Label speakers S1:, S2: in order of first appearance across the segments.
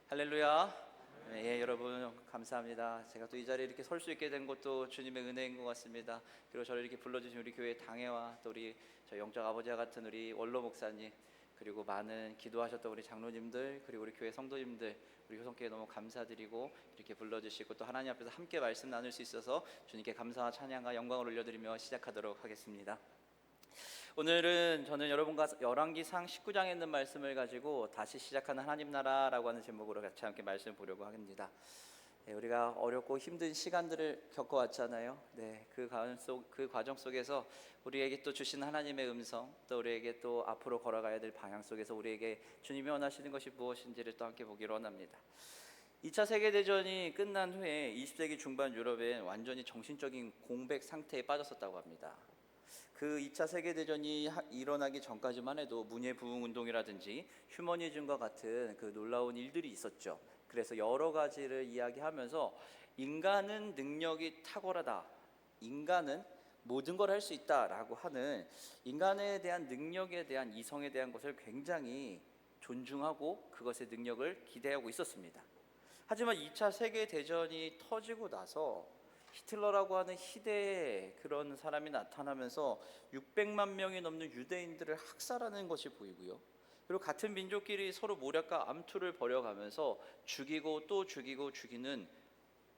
S1: 할렐루야. 예, 여러분 감사합니다. 제가 또 이 자리에 이렇게 설 수 있게 된 것도 주님의 은혜인 것 같습니다. 그리고 저를 이렇게 불러주신 우리 교회 당회와 또 우리 저 영적 아버지와 같은 우리 원로 목사님, 그리고 많은 기도하셨던 우리 장로님들, 그리고 우리 교회 성도님들, 우리 효성교회 너무 감사드리고 이렇게 불러주시고 또 하나님 앞에서 함께 말씀 나눌 수 있어서 주님께 감사와 찬양과 영광을 올려드리며 시작하도록 하겠습니다. 오늘은 저는 여러분과 열왕기상 19장에 있는 말씀을 가지고 다시 시작하는 하나님 나라라고 하는 제목으로 같이 함께 말씀을 보려고 합니다. 우리가 어렵고 힘든 시간들을 겪어왔잖아요. 그 과정 속에서 우리에게 또 주신 하나님의 음성, 또 우리에게 또 앞으로 걸어가야 될 방향 속에서 우리에게 주님이 원하시는 것이 무엇인지를 또 함께 보기로 원합니다. 2차 세계대전이 끝난 후에 20세기 중반 유럽엔 완전히 정신적인 공백 상태에 빠졌었다고 합니다. 그 2차 세계대전이 일어나기 전까지만 해도 문예부흥운동이라든지 휴머니즘과 같은 그 놀라운 일들이 있었죠. 그래서 여러 가지를 이야기하면서 인간은 능력이 탁월하다, 인간은 모든 걸 할 수 있다라고 하는 인간에 대한 능력에 대한 이성에 대한 것을 굉장히 존중하고 그것의 능력을 기대하고 있었습니다. 하지만 2차 세계대전이 터지고 나서 히틀러라고 하는 희대의 그런 사람이 나타나면서 600만 명이 넘는 유대인들을 학살하는 것이 보이고요. 그리고 같은 민족끼리 서로 모략과 암투를 벌여가면서 죽이고 또 죽이고 죽이는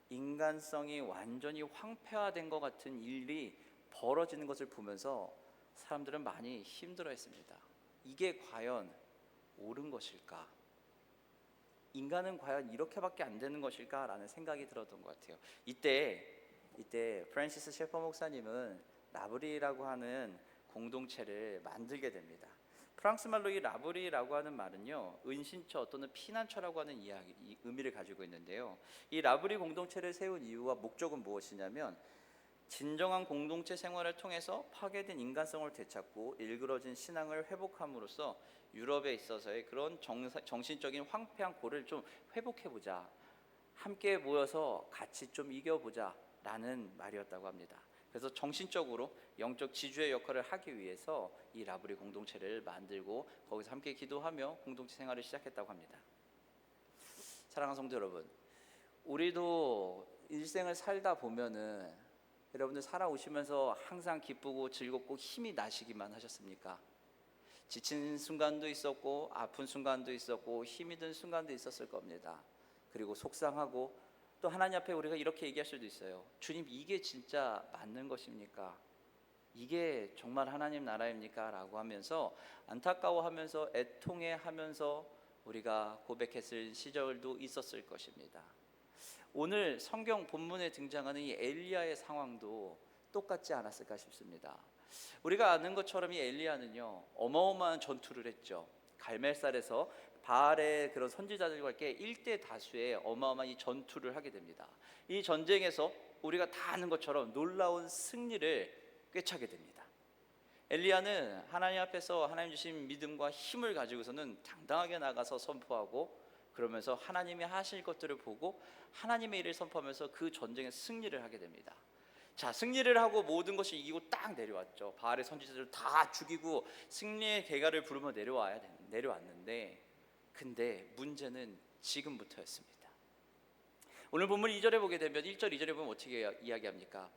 S1: 인간성이 완전히 황폐화된 것 같은 일이 벌어지는 것을 보면서 사람들은 많이 힘들어했습니다. 이게 과연 옳은 것일까? 인간은 과연 이렇게밖에 안 되는 것일까라는 생각이 들었던 것 같아요. 이때 프란시스 셰퍼 목사님은 라브리라고 하는 공동체를 만들게 됩니다. 프랑스 말로 이 라브리라고 하는 말은요, 은신처 또는 피난처라고 하는 의미를 가지고 있는데요. 이 라브리 공동체를 세운 이유와 목적은 무엇이냐면 진정한 공동체 생활을 통해서 파괴된 인간성을 되찾고 일그러진 신앙을 회복함으로써 유럽에 있어서의 그런 정신적인 황폐한 꼴을 좀 회복해보자, 함께 모여서 같이 좀 이겨보자 라는 말이었다고 합니다. 그래서 정신적으로 영적 지주의 역할을 하기 위해서 이 라브리 공동체를 만들고 거기서 함께 기도하며 공동체 생활을 시작했다고 합니다. 사랑하는 성도 여러분, 우리도 일생을 살다 보면은 여러분들 살아오시면서 항상 기쁘고 즐겁고 힘이 나시기만 하셨습니까? 지친 순간도 있었고 아픈 순간도 있었고 힘이 든 순간도 있었을 겁니다. 그리고 속상하고 또 하나님 앞에 우리가 이렇게 얘기할 수도 있어요. 주님, 이게 진짜 맞는 것입니까? 이게 정말 하나님 나라입니까? 라고 하면서 안타까워하면서 애통해하면서 우리가 고백했을 시절도 있었을 것입니다. 오늘 성경 본문에 등장하는 이 엘리야의 상황도 똑같지 않았을까 싶습니다. 우리가 아는 것처럼 이 엘리야는요, 어마어마한 전투를 했죠. 갈멜살에서 바알의 그런 선지자들과 함께 일대 다수의 어마어마한 이 전투를 하게 됩니다. 이 전쟁에서 우리가 다 아는 것처럼 놀라운 승리를 꿰차게 됩니다. 엘리야는 하나님 앞에서 하나님 주신 믿음과 힘을 가지고서는 당당하게 나가서 선포하고, 그러면서 하나님이 하실 것들을 보고 하나님의 일을 선포하면서 그 전쟁에 승리를 하게 됩니다. 자, 승리를 하고 모든 것을 이기고 딱 내려왔죠. 바알의 선지자들을 다 죽이고 승리의 개가를 부르며 내려왔는데, 근데 문제는 지금부터였습니다. 오늘 본문 2절에 보게 되면 1절 2절에 보면 어떻게 이야기합니까?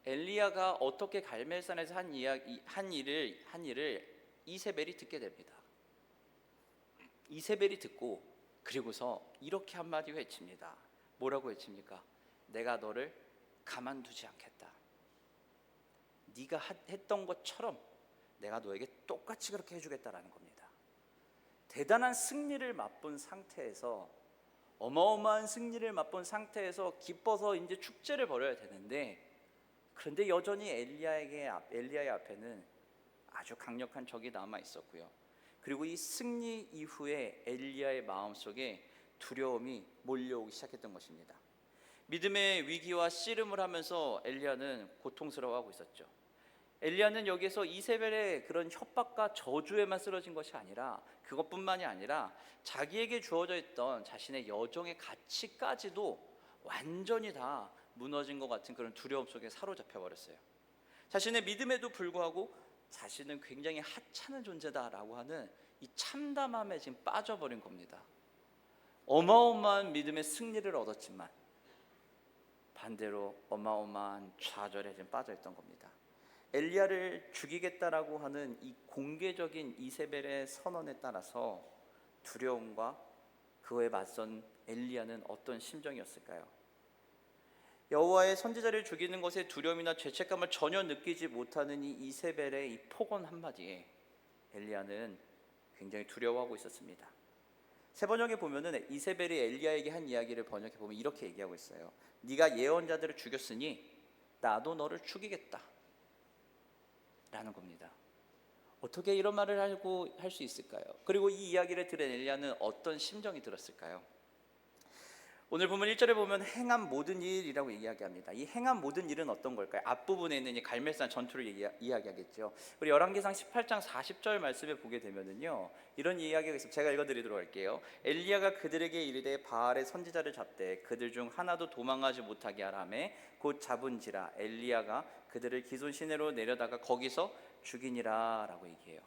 S1: 엘리야가 어떻게 갈멜산에서 한 일을 이세벨이 듣게 됩니다. 이세벨이 듣고 그리고서 이렇게 한마디 외칩니다. 뭐라고 외칩니까? 내가 너를 가만두지 않겠다. 네가 했던 것처럼 내가 너에게 똑같이 그렇게 해주겠다라는 겁니다. 대단한 승리를 맛본 상태에서, 어마어마한 승리를 맛본 상태에서 기뻐서 이제 축제를 벌여야 되는데, 그런데 여전히 엘리야의 앞에는 아주 강력한 적이 남아 있었고요. 그리고 이 승리 이후에 엘리야의 마음속에 두려움이 몰려오기 시작했던 것입니다. 믿음의 위기와 씨름을 하면서 엘리야는 고통스러워하고 있었죠. 엘리야는 여기에서 이세벨의 그런 협박과 저주에만 쓰러진 것이 아니라, 그것뿐만이 아니라 자기에게 주어져 있던 자신의 여정의 가치까지도 완전히 다 무너진 것 같은 그런 두려움 속에 사로잡혀 버렸어요. 자신의 믿음에도 불구하고 자신은 굉장히 하찮은 존재다라고 하는 이 참담함에 지금 빠져버린 겁니다. 어마어마한 믿음의 승리를 얻었지만 반대로 어마어마한 좌절에 좀 빠져있던 겁니다. 엘리야를 죽이겠다라고 하는 이 공개적인 이세벨의 선언에 따라서 두려움과 그에 맞선 엘리야는 어떤 심정이었을까요? 여호와의 선지자를 죽이는 것에 두려움이나 죄책감을 전혀 느끼지 못하는 이 이세벨의 이 폭언 한마디에 엘리야는 굉장히 두려워하고 있었습니다. 세 번역에 보면은 이세벨이 엘리야에게 한 이야기를 번역해 보면 이렇게 얘기하고 있어요. 네가 예언자들을 죽였으니 나도 너를 죽이겠다 라는 겁니다. 어떻게 이런 말을 하고 할 수 있을까요? 그리고 이 이야기를 들은 엘리야는 어떤 심정이 들었을까요? 오늘 보면 1절에 보면 행한 모든 일이라고 이야기합니다. 이 행한 모든 일은 어떤 걸까요? 앞부분에 있는 이 갈멜산 전투를 이야기하겠죠. 우리 열왕기상 18장 40절 말씀에 보게 되면은요, 이런 이야기가 있습니다. 제가 읽어드리도록 할게요. 엘리야가 그들에게 이르되 바알의 선지자를 잡되 그들 중 하나도 도망하지 못하게 하라며 곧 잡은지라 엘리야가 그들을 기손 시내로 내려다가 거기서 죽이니라 라고 얘기해요.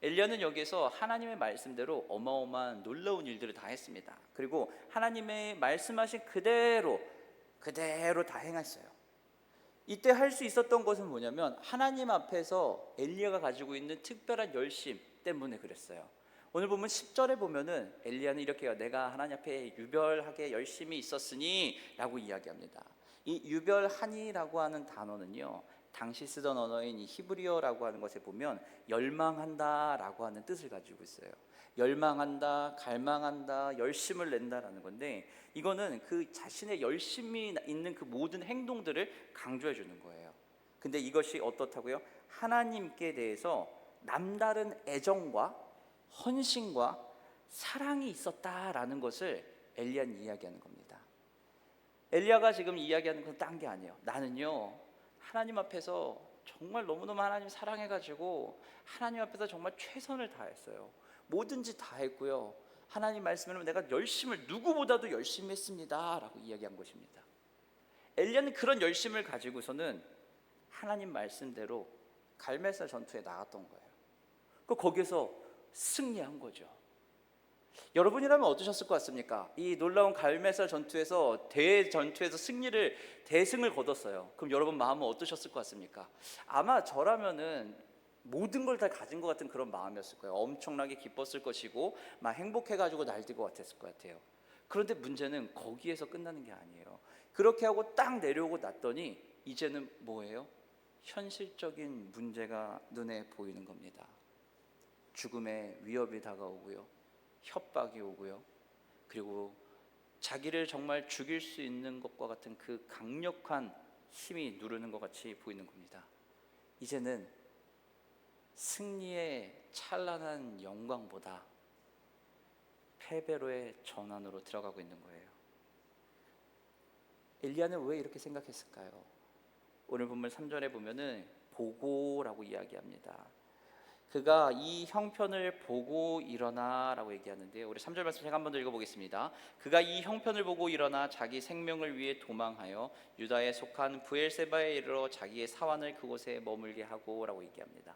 S1: 엘리야는 여기서 하나님의 말씀대로 어마어마한 놀라운 일들을 다 했습니다. 그리고 하나님의 말씀하신 그대로 다 행했어요. 이때 할 수 있었던 것은 뭐냐면 하나님 앞에서 엘리야가 가지고 있는 특별한 열심 때문에 그랬어요. 오늘 보면 10절에 보면은 엘리야는 이렇게 해요. 내가 하나님 앞에 유별하게 열심히 있었으니 라고 이야기합니다. 이 유별하니라고 하는 단어는요, 당시 쓰던 언어인 이 히브리어라고 하는 것에 보면 열망한다라고 하는 뜻을 가지고 있어요. 열망한다, 갈망한다, 열심을 낸다라는 건데, 이거는 그 자신의 열심이 있는 그 모든 행동들을 강조해 주는 거예요. 근데 이것이 어떻다고요? 하나님께 대해서 남다른 애정과 헌신과 사랑이 있었다라는 것을 엘리야는 이야기하는 겁니다. 엘리야가 지금 이야기하는 건 딴 게 아니에요. 나는요, 하나님 앞에서 정말 너무너무 하나님 사랑해가지고 하나님 앞에서 정말 최선을 다했어요. 뭐든지 다 했고요. 하나님 말씀을 내가 열심을 누구보다도 열심히 했습니다 라고 이야기한 것입니다. 엘리야는 그런 열심을 가지고서는 하나님 말씀대로 갈멜산 전투에 나갔던 거예요. 거기서 승리한 거죠. 여러분이라면 어떠셨을 것 같습니까? 이 놀라운 갈멜산 전투에서 대전투에서 대승을 거뒀어요. 그럼 여러분 마음은 어떠셨을 것 같습니까? 아마 저라면은 모든 걸 다 가진 것 같은 그런 마음이었을 거예요. 엄청나게 기뻤을 것이고 막 행복해가지고 날뛸 것 같았을 것 같아요. 그런데 문제는 거기에서 끝나는 게 아니에요. 그렇게 하고 딱 내려오고 났더니 이제는 뭐예요? 현실적인 문제가 눈에 보이는 겁니다. 죽음의 위협이 다가오고요, 협박이 오고요, 그리고 자기를 정말 죽일 수 있는 것과 같은 그 강력한 힘이 누르는 것 같이 보이는 겁니다. 이제는 승리의 찬란한 영광보다 패배로의 전환으로 들어가고 있는 거예요. 엘리야는 왜 이렇게 생각했을까요? 오늘 본문 3절에 보면은 보고라고 이야기합니다. 그가 이 형편을 보고 일어나 라고 얘기하는데요, 우리 3절 말씀 제가 한 번 더 읽어보겠습니다. 그가 이 형편을 보고 일어나 자기 생명을 위해 도망하여 유다에 속한 브엘세바에 이르러 자기의 사환을 그곳에 머물게 하고 라고 얘기합니다.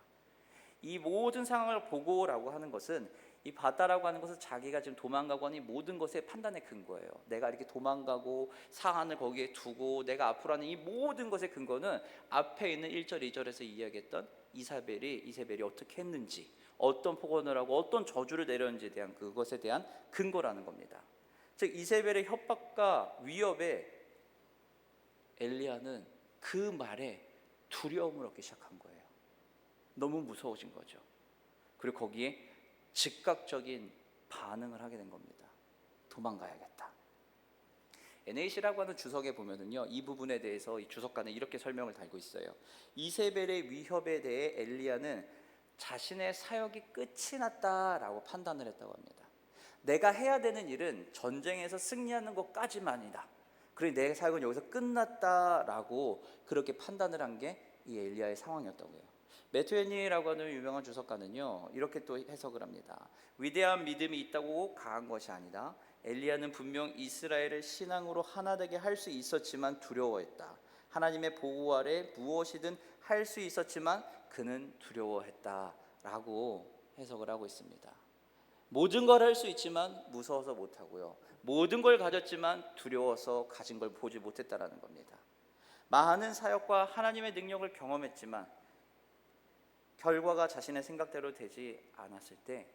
S1: 이 모든 상황을 보고라고 하는 것은, 이 봤다라고 하는 것은 자기가 지금 도망가고 하는 이 모든 것의 판단의 근거예요. 내가 이렇게 도망가고 사안을 거기에 두고 내가 앞으로 하는 이 모든 것의 근거는 앞에 있는 1절 2절에서 이야기했던 이세벨이 어떻게 했는지, 어떤 폭언을 하고 어떤 저주를 내렸는지에 대한 그것에 대한 근거라는 겁니다. 즉 이세벨의 협박과 위협에 엘리야는 그 말에 두려움을 얻기 시작한 거예요. 너무 무서워진 거죠. 그리고 거기에 즉각적인 반응을 하게 된 겁니다. 도망가야겠다. NAC라고 하는 주석에 보면은요, 이 부분에 대해서 이 주석가는 이렇게 설명을 달고 있어요. 이세벨의 위협에 대해 엘리야는 자신의 사역이 끝이 났다라고 판단을 했다고 합니다. 내가 해야 되는 일은 전쟁에서 승리하는 것까지만이다. 그리고 내 사역은 여기서 끝났다라고 그렇게 판단을 한 게 이 엘리야의 상황이었다고 해요. 매튜 헨리라고 하는 유명한 주석가는요, 이렇게 또 해석을 합니다. 위대한 믿음이 있다고 강한 것이 아니다. 엘리야는 분명 이스라엘을 신앙으로 하나 되게 할 수 있었지만 두려워했다. 하나님의 보호 아래 무엇이든 할 수 있었지만 그는 두려워했다라고 해석을 하고 있습니다. 모든 걸 할 수 있지만 무서워서 못하고요. 모든 걸 가졌지만 두려워서 가진 걸 보지 못했다라는 겁니다. 많은 사역과 하나님의 능력을 경험했지만 결과가 자신의 생각대로 되지 않았을 때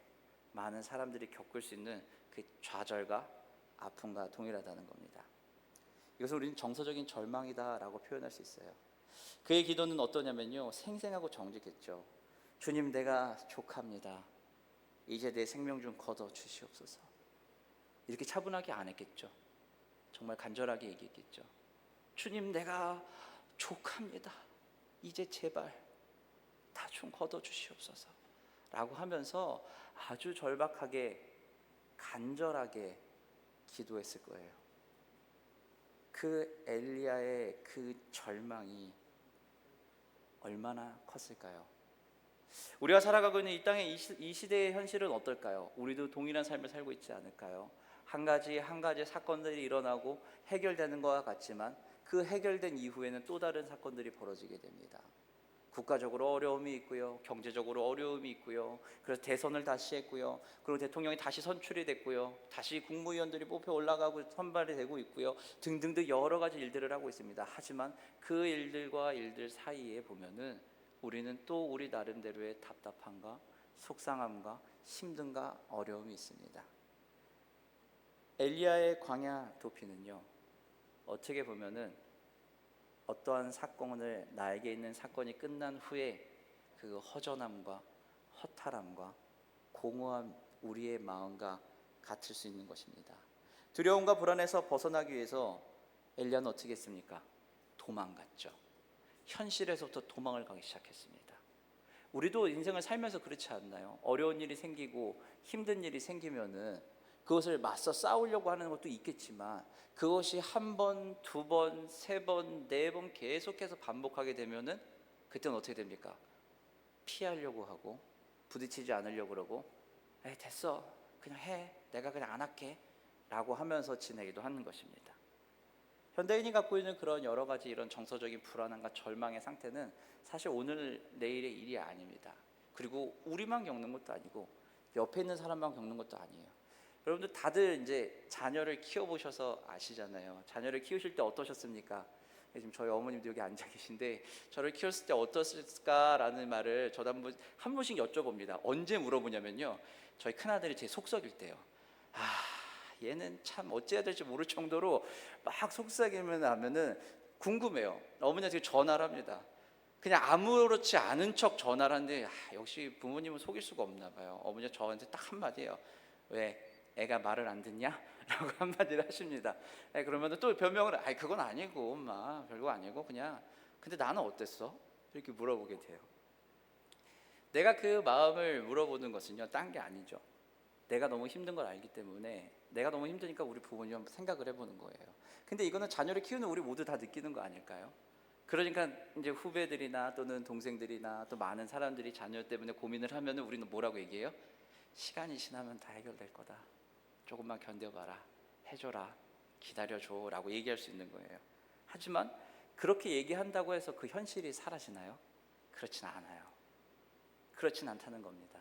S1: 많은 사람들이 겪을 수 있는 그 좌절과 아픔과 동일하다는 겁니다. 이것을 우리는 정서적인 절망이다라고 표현할 수 있어요. 그의 기도는 어떠냐면요, 생생하고 정직했죠. 주님, 내가 족합니다. 이제 내 생명 좀 거둬 주시옵소서. 이렇게 차분하게 안 했겠죠. 정말 간절하게 얘기했겠죠. 주님, 내가 족합니다. 이제 제발 다 좀 거둬 주시옵소서 라고 하면서 아주 절박하게 간절하게 기도했을 거예요. 그 엘리야의 그 절망이 얼마나 컸을까요? 우리가 살아가고 있는 이 땅의 이 시대의 현실은 어떨까요? 우리도 동일한 삶을 살고 있지 않을까요? 한 가지 사건들이 일어나고 해결되는 것과 같지만 그 해결된 이후에는 또 다른 사건들이 벌어지게 됩니다. 국가적으로 어려움이 있고요, 경제적으로 어려움이 있고요, 그래서 대선을 다시 했고요, 그리고 대통령이 다시 선출이 됐고요, 다시 국무위원들이 뽑혀 올라가고 선발이 되고 있고요, 등등등 여러 가지 일들을 하고 있습니다. 하지만 그 일들과 일들 사이에 보면은 우리는 또 우리 나름대로의 답답함과 속상함과 힘듦과 어려움이 있습니다. 엘리야의 광야 도피는요, 어떻게 보면은 어떠한 사건을, 나에게 있는 사건이 끝난 후에 그 허전함과 허탈함과 공허한 우리의 마음과 같을 수 있는 것입니다. 두려움과 불안에서 벗어나기 위해서 엘리야는 어떻게 했습니까? 도망갔죠. 현실에서부터 도망을 가기 시작했습니다. 우리도 인생을 살면서 그렇지 않나요? 어려운 일이 생기고 힘든 일이 생기면은 그것을 맞서 싸우려고 하는 것도 있겠지만 그것이 한 번, 두 번, 세 번, 네 번 계속해서 반복하게 되면은 그때는 어떻게 됩니까? 피하려고 하고 부딪히지 않으려고 그러고 에이 됐어 그냥 해 내가 그냥 안 할게 라고 하면서 지내기도 하는 것입니다. 현대인이 갖고 있는 그런 여러 가지 이런 정서적인 불안함과 절망의 상태는 사실 오늘 내일의 일이 아닙니다. 그리고 우리만 겪는 것도 아니고 옆에 있는 사람만 겪는 것도 아니에요. 여러분들 다들 이제 자녀를 키워보셔서 아시잖아요. 자녀를 키우실 때 어떠셨습니까? 지금 저희 어머님도 여기 앉아 계신데 저를 키웠을 때 어떻을까라는 말을 저도 한 번씩 여쭤봅니다. 언제 물어보냐면요, 저희 큰아들이 제 속썩일 때요. 얘는 참 어찌해야 될지 모를 정도로 막 속삭이면 하면은 궁금해요. 어머니한테 전화를 합니다. 그냥 아무렇지 않은 척 전화를 하는데 역시 부모님은 속일 수가 없나 봐요. 어머니가 저한테 딱 한마디예요. 왜? 애가 말을 안 듣냐? 라고 한마디를 하십니다. 그러면 또 변명을 그건 아니고 엄마 별거 아니고 그냥 근데 나는 어땠어? 이렇게 물어보게 돼요. 내가 그 마음을 물어보는 것은요, 딴 게 아니죠. 내가 너무 힘든 걸 알기 때문에 내가 너무 힘드니까 우리 부모님 한번 생각을 해보는 거예요. 근데 이거는 자녀를 키우는 우리 모두 다 느끼는 거 아닐까요? 그러니까 이제 후배들이나 또는 동생들이나 또 많은 사람들이 자녀 때문에 고민을 하면 우리는 뭐라고 얘기해요? 시간이 지나면 다 해결될 거다. 조금만 견뎌봐라. 해줘라. 기다려줘. 라고 얘기할 수 있는 거예요. 하지만 그렇게 얘기한다고 해서 그 현실이 사라지나요? 그렇진 않아요. 그렇진 않다는 겁니다.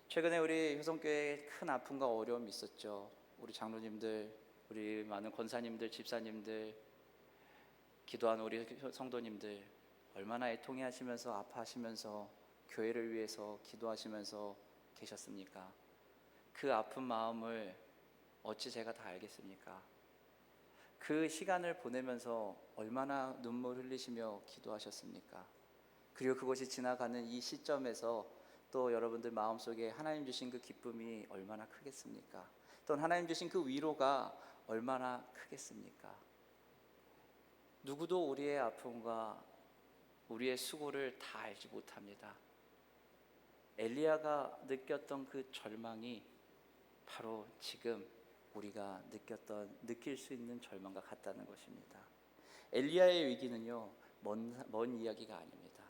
S1: 최근에 우리 효성교회에 큰 아픔과 어려움이 있었죠. 우리 장로님들, 우리 많은 권사님들, 집사님들, 기도하는 우리 성도님들 얼마나 애통해 하시면서 아파하시면서 교회를 위해서 기도하시면서 계셨습니까? 그 아픈 마음을 어찌 제가 다 알겠습니까? 그 시간을 보내면서 얼마나 눈물 흘리시며 기도하셨습니까? 그리고 그것이 지나가는 이 시점에서 또 여러분들 마음속에 하나님 주신 그 기쁨이 얼마나 크겠습니까? 또는 하나님 주신 그 위로가 얼마나 크겠습니까? 누구도 우리의 아픔과 우리의 수고를 다 알지 못합니다. 엘리야가 느꼈던 그 절망이 바로 지금 우리가 느낄 수 있는 절망과 같다는 것입니다. 엘리야의 위기는요, 먼 이야기가 아닙니다.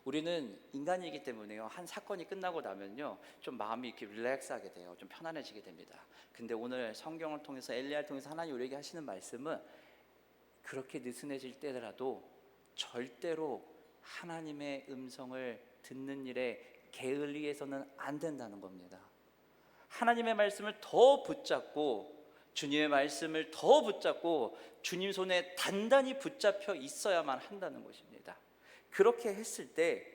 S1: 우리는 인간이기 때문에요, 한 사건이 끝나고 나면요 좀 마음이 이렇게 릴렉스하게 돼요. 좀 편안해지게 됩니다. 근데 오늘 성경을 통해서 엘리야를 통해서 하나님 우리에게 하시는 말씀은 그렇게 느슨해질 때라도 절대로 하나님의 음성을 듣는 일에 게을리해서는 안 된다는 겁니다. 하나님의 말씀을 더 붙잡고 주님의 말씀을 더 붙잡고 주님 손에 단단히 붙잡혀 있어야만 한다는 것입니다. 그렇게 했을 때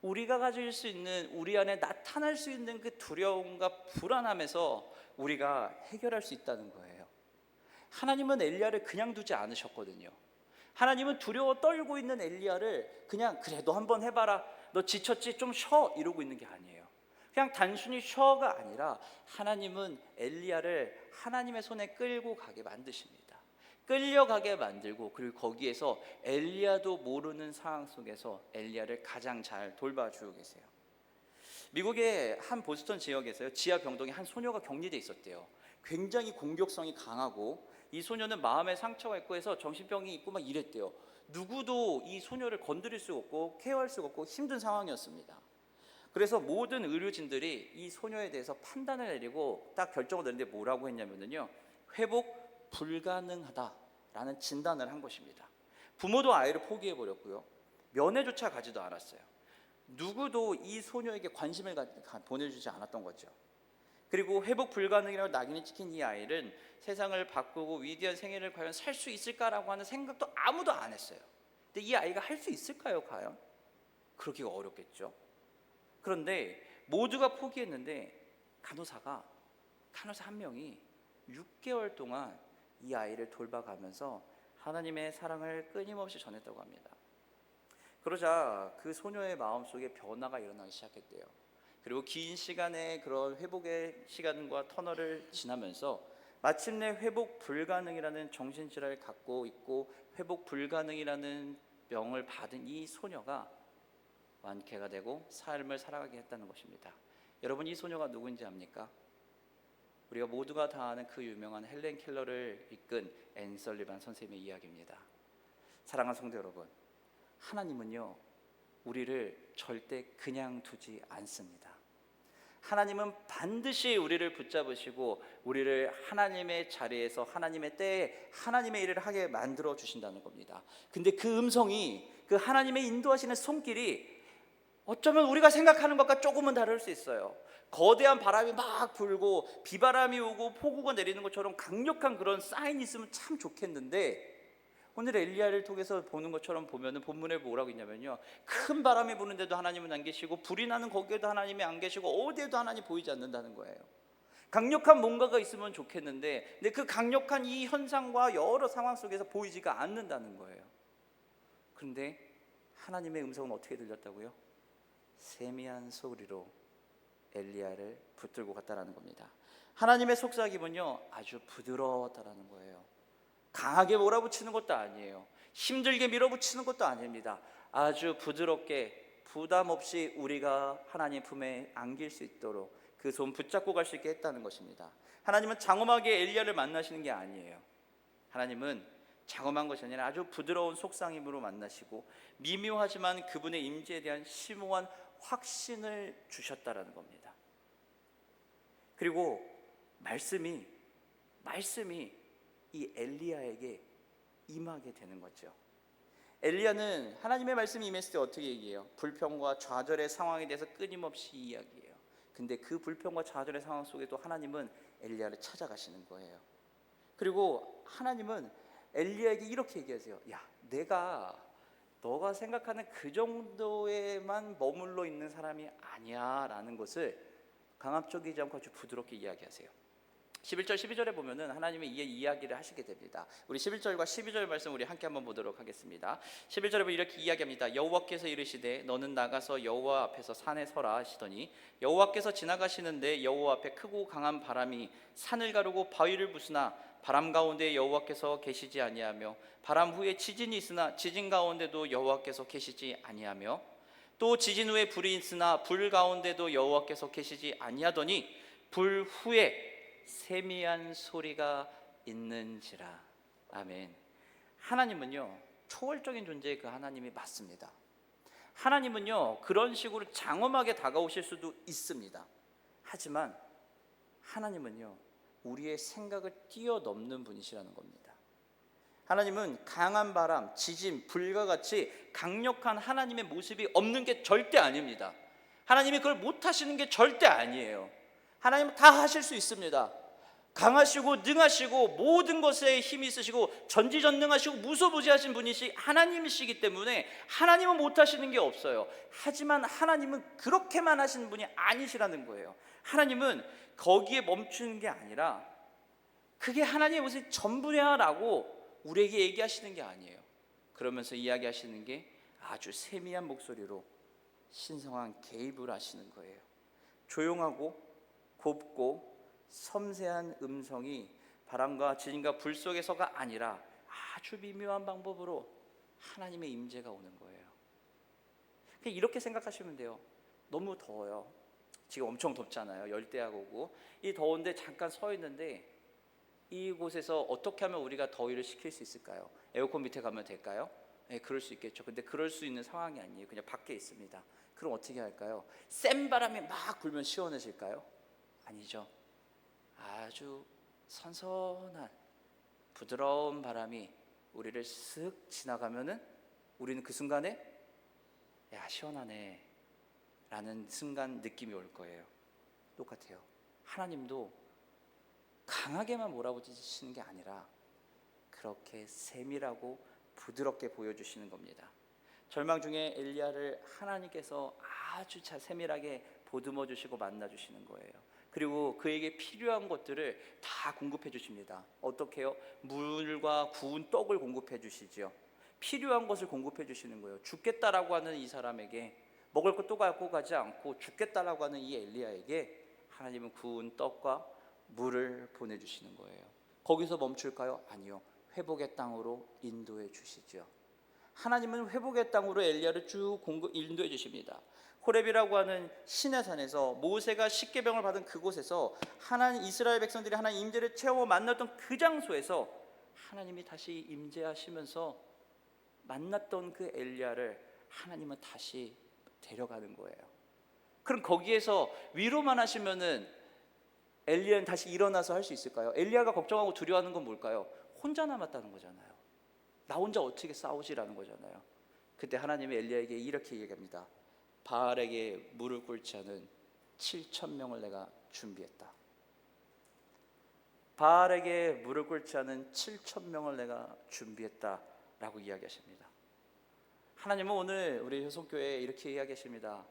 S1: 우리가 가질 수 있는, 우리 안에 나타날 수 있는 그 두려움과 불안함에서 우리가 해결할 수 있다는 거예요. 하나님은 엘리야를 그냥 두지 않으셨거든요. 하나님은 두려워 떨고 있는 엘리야를 그냥 그래 너 한번 해봐라, 너 지쳤지 좀 쉬어 이러고 있는 게 아니에요. 그냥 단순히 쉬어가 아니라 하나님은 엘리야를 하나님의 손에 끌고 가게 만드십니다. 끌려가게 만들고, 그리고 거기에서 엘리야도 모르는 상황 속에서 엘리야를 가장 잘 돌봐주고 계세요. 미국의 한 보스턴 지역에서요, 지하 병동에 한 소녀가 격리돼 있었대요. 굉장히 공격성이 강하고 이 소녀는 마음에 상처가 있고 해서 정신병이 있고 막 이랬대요. 누구도 이 소녀를 건드릴 수가 없고 케어할 수가 없고 힘든 상황이었습니다. 그래서 모든 의료진들이 이 소녀에 대해서 판단을 내리고 딱 결정을 내는데 뭐라고 했냐면요, 회복 불가능하다라는 진단을 한 것입니다. 부모도 아이를 포기해버렸고요, 면회조차 가지도 않았어요. 누구도 이 소녀에게 관심을 보내주지 않았던 거죠. 그리고 회복 불가능이라고 낙인이 찍힌 이 아이는 세상을 바꾸고 위대한 생애를 과연 살 수 있을까라고 하는 생각도 아무도 안 했어요. 근데 이 아이가 할 수 있을까요, 과연? 그러기가 어렵겠죠. 그런데 모두가 포기했는데 간호사 한 명이 6개월 동안 이 아이를 돌봐가면서 하나님의 사랑을 끊임없이 전했다고 합니다. 그러자 그 소녀의 마음속에 변화가 일어나기 시작했대요. 그리고 긴 시간의 그런 회복의 시간과 터널을 지나면서 마침내 회복 불가능이라는 정신질환을 갖고 있고 회복 불가능이라는 병을 받은 이 소녀가 완쾌가 되고 삶을 살아가게 했다는 것입니다. 여러분, 이 소녀가 누구인지 압니까? 우리가 모두가 다 아는 그 유명한 헬렌 켈러를 이끈 앤 설리반 선생님의 이야기입니다. 사랑하는 성도 여러분, 하나님은요, 우리를 절대 그냥 두지 않습니다. 하나님은 반드시 우리를 붙잡으시고 우리를 하나님의 자리에서 하나님의 때에 하나님의 일을 하게 만들어 주신다는 겁니다. 근데 그 음성이, 그 하나님의 인도하시는 손길이 어쩌면 우리가 생각하는 것과 조금은 다를 수 있어요. 거대한 바람이 막 불고 비바람이 오고 폭우가 내리는 것처럼 강력한 그런 사인이 있으면 참 좋겠는데, 오늘 엘리야를 통해서 보는 것처럼 보면은 본문에 뭐라고 있냐면요, 큰 바람이 부는데도 하나님은 안 계시고 불이 나는 거기에도 하나님이 안 계시고 어디에도 하나님이 보이지 않는다는 거예요. 강력한 뭔가가 있으면 좋겠는데, 근데 그 강력한 이 현상과 여러 상황 속에서 보이지가 않는다는 거예요. 그런데 하나님의 음성은 어떻게 들렸다고요? 세미한 소리로 엘리야를 붙들고 갔다라는 겁니다. 하나님의 속삭임은요, 아주 부드러웠다라는 거예요. 강하게 몰아붙이는 것도 아니에요. 힘들게 밀어붙이는 것도 아닙니다. 아주 부드럽게 부담 없이 우리가 하나님 품에 안길 수 있도록 그 손 붙잡고 갈 수 있게 했다는 것입니다. 하나님은 장엄하게 엘리야를 만나시는 게 아니에요. 하나님은 장엄한 것이 아니라 아주 부드러운 속삭임으로 만나시고 미묘하지만 그분의 임재에 대한 심오한 확신을 주셨다라는 겁니다. 그리고 말씀이 이 엘리야에게 임하게 되는 거죠. 엘리야는 하나님의 말씀이 임했을 때 어떻게 얘기해요? 불평과 좌절의 상황에 대해서 끊임없이 이야기해요. 근데 그 불평과 좌절의 상황 속에도 하나님은 엘리야를 찾아가시는 거예요. 그리고 하나님은 엘리야에게 이렇게 얘기하세요. 야, 너가 생각하는 그 정도에만 머물러 있는 사람이 아니야 라는 것을 강압적이지 않고 아주 부드럽게 이야기하세요. 11절 12절에 보면은 하나님의 이야기를 하시게 됩니다. 우리 11절과 12절 말씀 우리 함께 한번 보도록 하겠습니다. 11절에 보면 이렇게 이야기합니다. 여호와께서 이르시되 너는 나가서 여호와 앞에서 산에 서라 하시더니 여호와께서 지나가시는데 여호와 앞에 크고 강한 바람이 산을 가르고 바위를 부수나 바람 가운데 여호와께서 계시지 아니하며 바람 후에 지진이 있으나 지진 가운데도 여호와께서 계시지 아니하며 또 지진 후에 불이 있으나 불 가운데도 여호와께서 계시지 아니하더니 불 후에 세미한 소리가 있는지라. 아멘. 하나님은요, 초월적인 존재의 그 하나님이 맞습니다. 하나님은요, 그런 식으로 장엄하게 다가오실 수도 있습니다. 하지만 하나님은요, 우리의 생각을 뛰어넘는 분이시라는 겁니다. 하나님은 강한 바람, 지진, 불과 같이 강력한 하나님의 모습이 없는 게 절대 아닙니다. 하나님이 그걸 못하시는 게 절대 아니에요. 하나님은 다 하실 수 있습니다. 강하시고 능하시고 모든 것에 힘이 있으시고 전지전능하시고 무소부지하신 분이시 하나님이시기 때문에 하나님은 못하시는 게 없어요. 하지만 하나님은 그렇게만 하시는 분이 아니시라는 거예요. 하나님은 거기에 멈추는 게 아니라 그게 하나님의 무슨 전부냐라고 우리에게 얘기하시는 게 아니에요. 그러면서 이야기하시는 게 아주 세미한 목소리로 신성한 개입을 하시는 거예요. 조용하고 곱고 섬세한 음성이 바람과 지진과 불 속에서가 아니라 아주 미묘한 방법으로 하나님의 임재가 오는 거예요. 이렇게 생각하시면 돼요. 너무 더워요. 지금 엄청 덥잖아요. 열대야고고 이 더운데 잠깐 서 있는데 이곳에서 어떻게 하면 우리가 더위를 식힐 수 있을까요? 에어컨 밑에 가면 될까요? 네, 그럴 수 있겠죠. 근데 그럴 수 있는 상황이 아니에요. 그냥 밖에 있습니다. 그럼 어떻게 할까요? 센 바람이 막 불면 시원해질까요? 아니죠. 아주 선선한 부드러운 바람이 우리를 쓱 지나가면은 우리는 그 순간에 야 시원하네 라는 순간 느낌이 올 거예요. 똑같아요. 하나님도 강하게만 몰아붙이시는 게 아니라 그렇게 세밀하고 부드럽게 보여주시는 겁니다. 절망 중에 엘리야를 하나님께서 아주 잘 세밀하게 보듬어 주시고 만나 주시는 거예요. 그리고 그에게 필요한 것들을 다 공급해 주십니다. 어떻게 해요? 물과 구운 떡을 공급해 주시죠. 필요한 것을 공급해 주시는 거예요. 죽겠다라고 하는 이 사람에게 먹을 것도 갖고 가지 않고 죽겠다라고 하는 이 엘리야에게 하나님은 구운 떡과 물을 보내주시는 거예요. 거기서 멈출까요? 아니요. 회복의 땅으로 인도해 주시죠. 하나님은 회복의 땅으로 엘리야를 쭉 인도해 주십니다. 호렙이라고 하는 시내산에서 모세가 십계명을 받은 그곳에서 하나님 이스라엘 백성들이 하나님 임재를 체험하고 만났던 그 장소에서 하나님이 다시 임재하시면서 만났던 그 엘리야를 하나님은 다시 데려가는 거예요. 그럼 거기에서 위로만 하시면은 엘리야는 다시 일어나서 할 수 있을까요? 엘리야가 걱정하고 두려워하는 건 뭘까요? 혼자 남았다는 거잖아요. 나 혼자 어떻게 싸우지라는 거잖아요. 그때 하나님이 엘리야에게 이렇게 얘기합니다. 바알에게 무릎 꿇지 않은 7,000명을 내가 준비했다. 바알에게 무릎 꿇지 않은 7,000명을 내가 준비했다라고 이야기하십니다. 하나님은 오늘 우리 효성교회에 이렇게 이야기하십니다.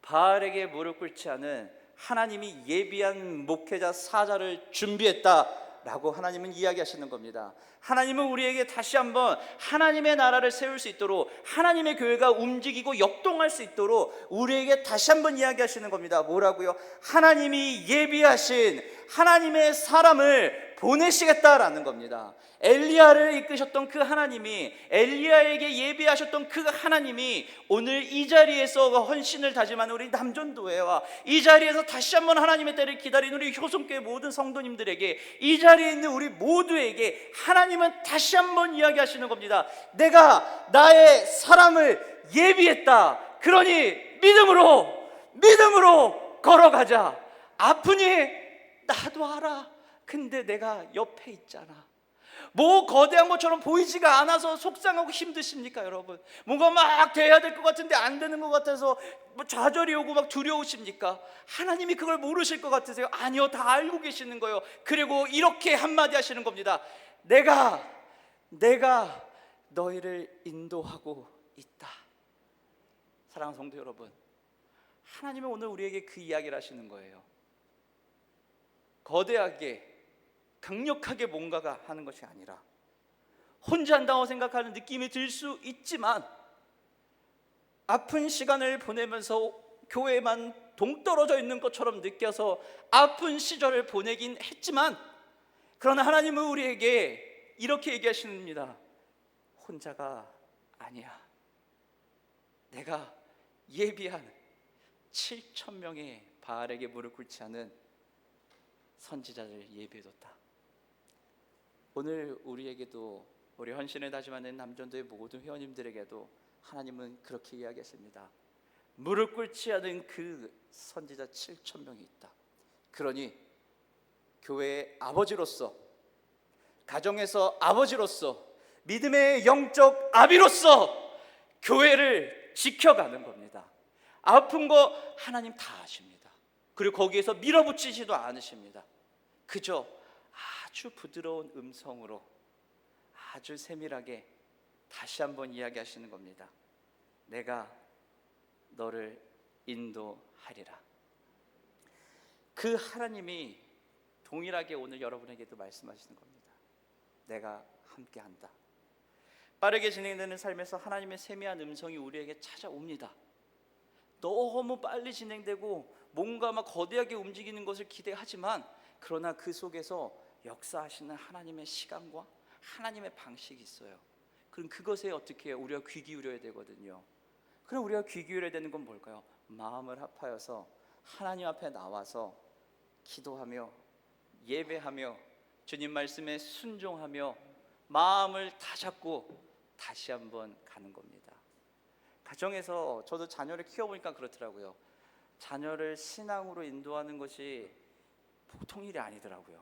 S1: 바알에게 무릎 꿇지 않은 하나님이 예비한 목회자 사자를 준비했다라고 하나님은 이야기하시는 겁니다. 하나님은 우리에게 다시 한번 하나님의 나라를 세울 수 있도록 하나님의 교회가 움직이고 역동할 수 있도록 우리에게 다시 한번 이야기하시는 겁니다. 뭐라고요? 하나님이 예비하신 하나님의 사람을 보내시겠다라는 겁니다. 엘리야를 이끄셨던 그 하나님이 엘리야에게 예비하셨던 그 하나님이 오늘 이 자리에서 헌신을 다짐하는 우리 남전도회와 이 자리에서 다시 한번 하나님의 때를 기다리는 우리 효성교회 모든 성도님들에게 이 자리에 있는 우리 모두에게 하나님은 다시 한번 이야기하시는 겁니다. 내가 나의 사람을 예비했다. 그러니 믿음으로 걸어가자. 아프니 나도 알아. 근데 내가 옆에 있잖아. 뭐 거대한 것처럼 보이지가 않아서 속상하고 힘드십니까 여러분? 뭔가 막 돼야 될 것 같은데 안 되는 것 같아서 뭐 좌절이 오고 막 두려우십니까? 하나님이 그걸 모르실 것 같으세요? 아니요, 다 알고 계시는 거예요. 그리고 이렇게 한마디 하시는 겁니다. 내가 너희를 인도하고 있다. 사랑하는 성도 여러분, 하나님은 오늘 우리에게 그 이야기를 하시는 거예요. 거대하게 강력하게 뭔가가 하는 것이 아니라 혼자 한다고 생각하는 느낌이 들 수 있지만 아픈 시간을 보내면서 교회만 동떨어져 있는 것처럼 느껴서 아픈 시절을 보내긴 했지만 그러나 하나님은 우리에게 이렇게 얘기하십니다. 혼자가 아니야. 내가 예비한 7,000명의 바알에게 무릎 꿇지 않은 선지자를 예비해뒀다. 오늘 우리에게도 우리 헌신을 다짐하는 남전도의 모든 회원님들에게도 하나님은 그렇게 이야기하십니다. 무릎 꿇지 않은 그 선지자 7,000명이 있다. 그러니 교회의 아버지로서, 가정에서 아버지로서, 믿음의 영적 아비로서 교회를 지켜가는 겁니다. 아픈 거 하나님 다 아십니다. 그리고 거기에서 밀어붙이지도 않으십니다. 그저 아주 부드러운 음성으로 아주 세밀하게 다시 한번 이야기하시는 겁니다. 내가 너를 인도하리라. 그 하나님이 동일하게 오늘 여러분에게도 말씀하시는 겁니다. 내가 함께한다. 빠르게 진행되는 삶에서 하나님의 세미한 음성이 우리에게 찾아옵니다. 너무 빨리 진행되고 뭔가 막 거대하게 움직이는 것을 기대하지만, 그러나 그 속에서 역사하시는 하나님의 시간과 하나님의 방식이 있어요. 그럼 그것에 어떻게 해요? 우리가 귀 기울여야 되거든요. 그럼 우리가 귀 기울여야 되는 건 뭘까요? 마음을 합하여서 하나님 앞에 나와서 기도하며 예배하며 주님 말씀에 순종하며 마음을 다잡고 다시 한번 가는 겁니다. 가정에서 저도 자녀를 키워보니까 그렇더라고요. 자녀를 신앙으로 인도하는 것이 보통 일이 아니더라고요.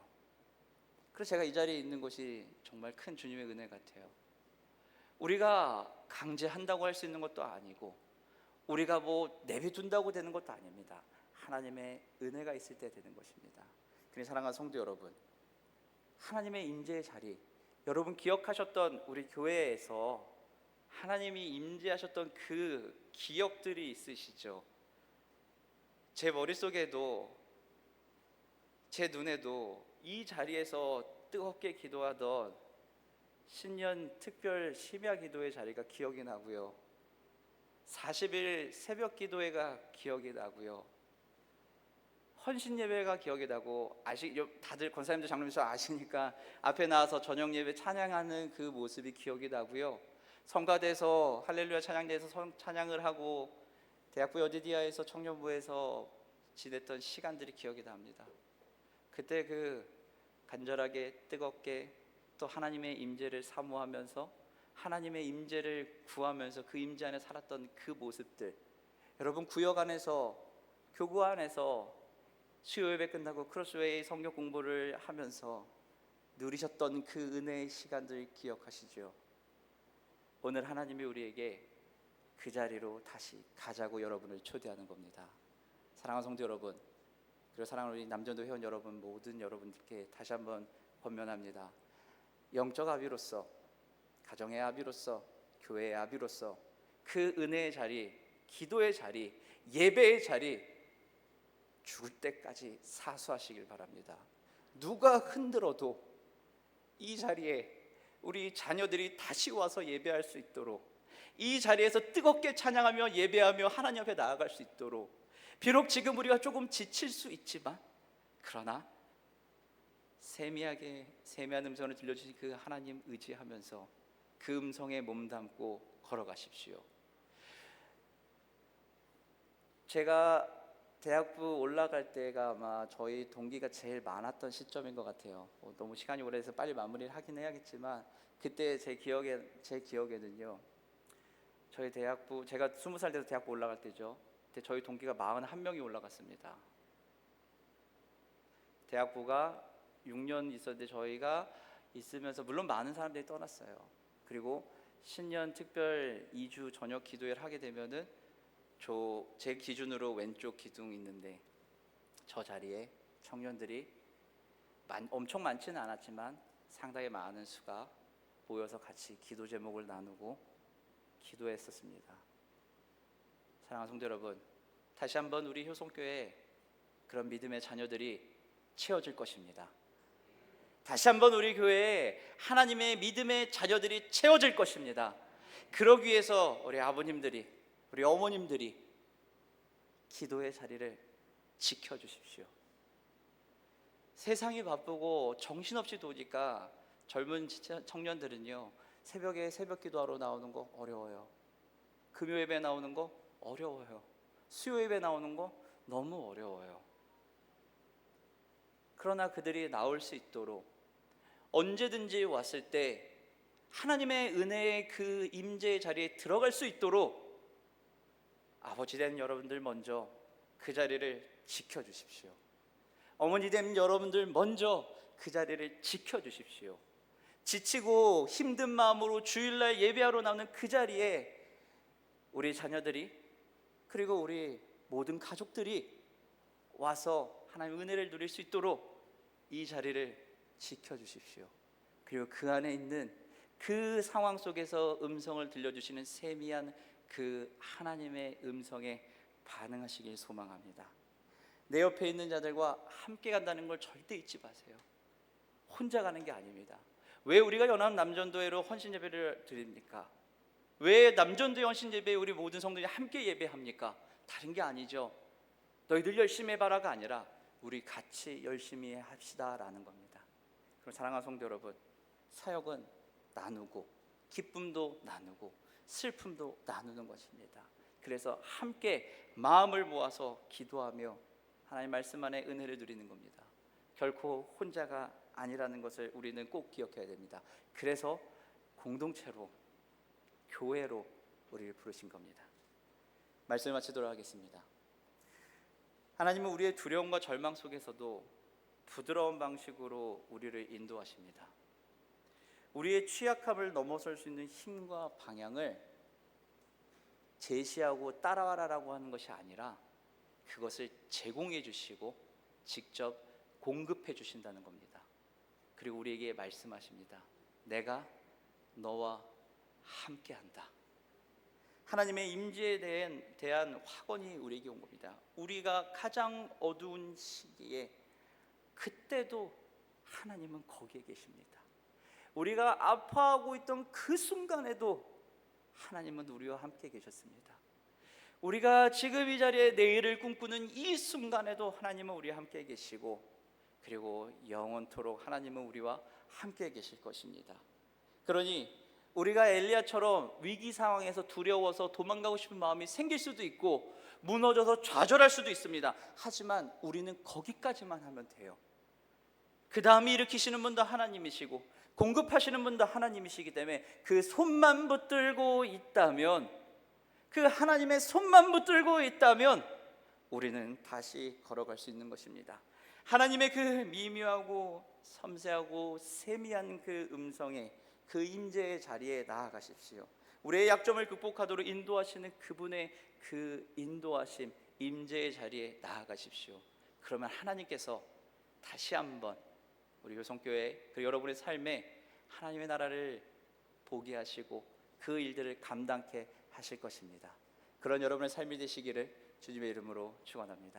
S1: 그래서 제가 이 자리에 있는 것이 정말 큰 주님의 은혜 같아요. 우리가 강제한다고 할 수 있는 것도 아니고 우리가 뭐 내비둔다고 되는 것도 아닙니다. 하나님의 은혜가 있을 때 되는 것입니다. 그러니 사랑하는 성도 여러분, 하나님의 임재의 자리, 여러분 기억하셨던 우리 교회에서 하나님이 임재하셨던 그 기억들이 있으시죠? 제 머릿속에도 제 눈에도 이 자리에서 뜨겁게 기도하던 신년 특별 심야 기도의 자리가 기억이 나고요, 40일 새벽 기도회가 기억이 나고요, 헌신 예배가 기억이 나고, 다들 권사님들 장로님들 아시니까 앞에 나와서 저녁 예배 찬양하는 그 모습이 기억이 나고요, 성가대에서 할렐루야 찬양대에서 찬양을 하고 대학부 여디디아에서 청년부에서 지냈던 시간들이 기억이 납니다. 그때 그 간절하게 뜨겁게 또 하나님의 임재를 사모하면서 하나님의 임재를 구하면서 그 임재 안에 살았던 그 모습들, 여러분 구역 안에서 교구 안에서 수요 예배 끝나고 크로스웨이 성경 공부를 하면서 누리셨던 그 은혜의 시간들 기억하시죠? 오늘 하나님이 우리에게 그 자리로 다시 가자고 여러분을 초대하는 겁니다. 사랑하는 성도 여러분, 그리고 사랑하는 우리 남전도 회원 여러분, 모든 여러분들께 다시 한번 권면합니다. 영적 아비로서, 가정의 아비로서, 교회의 아비로서 그 은혜의 자리, 기도의 자리, 예배의 자리, 죽을 때까지 사수하시길 바랍니다. 누가 흔들어도 이 자리에 우리 자녀들이 다시 와서 예배할 수 있도록, 이 자리에서 뜨겁게 찬양하며 예배하며 하나님 앞에 나아갈 수 있도록, 비록 지금 우리가 조금 지칠 수 있지만 그러나 세미한 음성을 들려주신 그 하나님 의지하면서 그 음성에 몸담고 걸어가십시오. 제가 대학부 올라갈 때가 아마 저희 동기가 제일 많았던 시점인 것 같아요. 너무 시간이 오래돼서 빨리 마무리를 하긴 해야겠지만, 그때 제 기억에는요, 저희 대학부, 제가 20살 돼서 대학부 올라갈 때죠. 그때 저희 동기가 41명이 올라갔습니다. 대학부가 6년 있었는데 저희가 있으면서 물론 많은 사람들이 떠났어요. 그리고 신년 특별 2주 저녁 기도회를 하게 되면은 제 기준으로 왼쪽 기둥 있는데 저 자리에 청년들이 엄청 많지는 않았지만 상당히 많은 수가 모여서 같이 기도 제목을 나누고 기도했었습니다. 사랑하는 성도 여러분, 다시 한번 우리 효성교회 그런 믿음의 자녀들이 채워질 것입니다. 다시 한번 우리 교회에 하나님의 믿음의 자녀들이 채워질 것입니다. 그러기 위해서 우리 아버님들이, 우리 어머님들이 기도의 자리를 지켜주십시오. 세상이 바쁘고 정신없이 도니까 젊은 청년들은요, 새벽에 새벽 기도하러 나오는 거 어려워요. 금요 예배 나오는 거 어려워요. 수요 예배 나오는 거 너무 어려워요. 그러나 그들이 나올 수 있도록, 언제든지 왔을 때 하나님의 은혜의 그 임재의 자리에 들어갈 수 있도록 아버지 된 여러분들 먼저 그 자리를 지켜주십시오. 어머니 된 여러분들 먼저 그 자리를 지켜주십시오. 지치고 힘든 마음으로 주일날 예배하러 나오는 그 자리에 우리 자녀들이 그리고 우리 모든 가족들이 와서 하나님의 은혜를 누릴 수 있도록 이 자리를 지켜주십시오. 그리고 그 안에 있는 그 상황 속에서 음성을 들려주시는 세미한 그 하나님의 음성에 반응하시길 소망합니다. 내 옆에 있는 자들과 함께 간다는 걸 절대 잊지 마세요. 혼자 가는 게 아닙니다. 왜 우리가 연합 남전도회로 헌신 예배를 드립니까? 왜 남전도회 헌신 예배에 우리 모든 성도들이 함께 예배합니까? 다른 게 아니죠. 너희들 열심히 해봐라가 아니라 우리 같이 열심히 합시다라는 겁니다. 그럼 사랑하는 성도 여러분, 사역은 나누고 기쁨도 나누고 슬픔도 나누는 것입니다. 그래서 함께 마음을 모아서 기도하며 하나님 말씀 안에 은혜를 누리는 겁니다. 결코 혼자가 아니라는 것을 우리는 꼭 기억해야 됩니다. 그래서 공동체로, 교회로 우리를 부르신 겁니다. 말씀을 마치도록 하겠습니다. 하나님은 우리의 두려움과 절망 속에서도 부드러운 방식으로 우리를 인도하십니다. 우리의 취약함을 넘어설 수 있는 힘과 방향을 제시하고 따라와라라고 하는 것이 아니라 그것을 제공해 주시고 직접 공급해 주신다는 겁니다. 그리고 우리에게 말씀하십니다. 내가 너와 함께한다. 하나님의 임재에 대한 확언이 우리에게 온 겁니다. 우리가 가장 어두운 시기에 그때도 하나님은 거기에 계십니다. 우리가 아파하고 있던 그 순간에도 하나님은 우리와 함께 계셨습니다. 우리가 지금 이 자리에 내일을 꿈꾸는 이 순간에도 하나님은 우리와 함께 계시고, 그리고 영원토록 하나님은 우리와 함께 계실 것입니다. 그러니 우리가 엘리야처럼 위기 상황에서 두려워서 도망가고 싶은 마음이 생길 수도 있고 무너져서 좌절할 수도 있습니다. 하지만 우리는 거기까지만 하면 돼요. 그 다음에 일으키시는 분도 하나님이시고 공급하시는 분도 하나님이시기 때문에 그 손만 붙들고 있다면, 그 하나님의 손만 붙들고 있다면 우리는 다시 걸어갈 수 있는 것입니다. 하나님의 그 미묘하고 섬세하고 세미한 그 음성에, 그 임재의 자리에 나아가십시오. 우리의 약점을 극복하도록 인도하시는 그분의 그 인도하심, 임재의 자리에 나아가십시오. 그러면 하나님께서 다시 한번 우리 효성교회 그리고 여러분의 삶에 하나님의 나라를 보게 하시고 그 일들을 감당케 하실 것입니다. 그런 여러분의 삶이 되시기를 주님의 이름으로 축원합니다.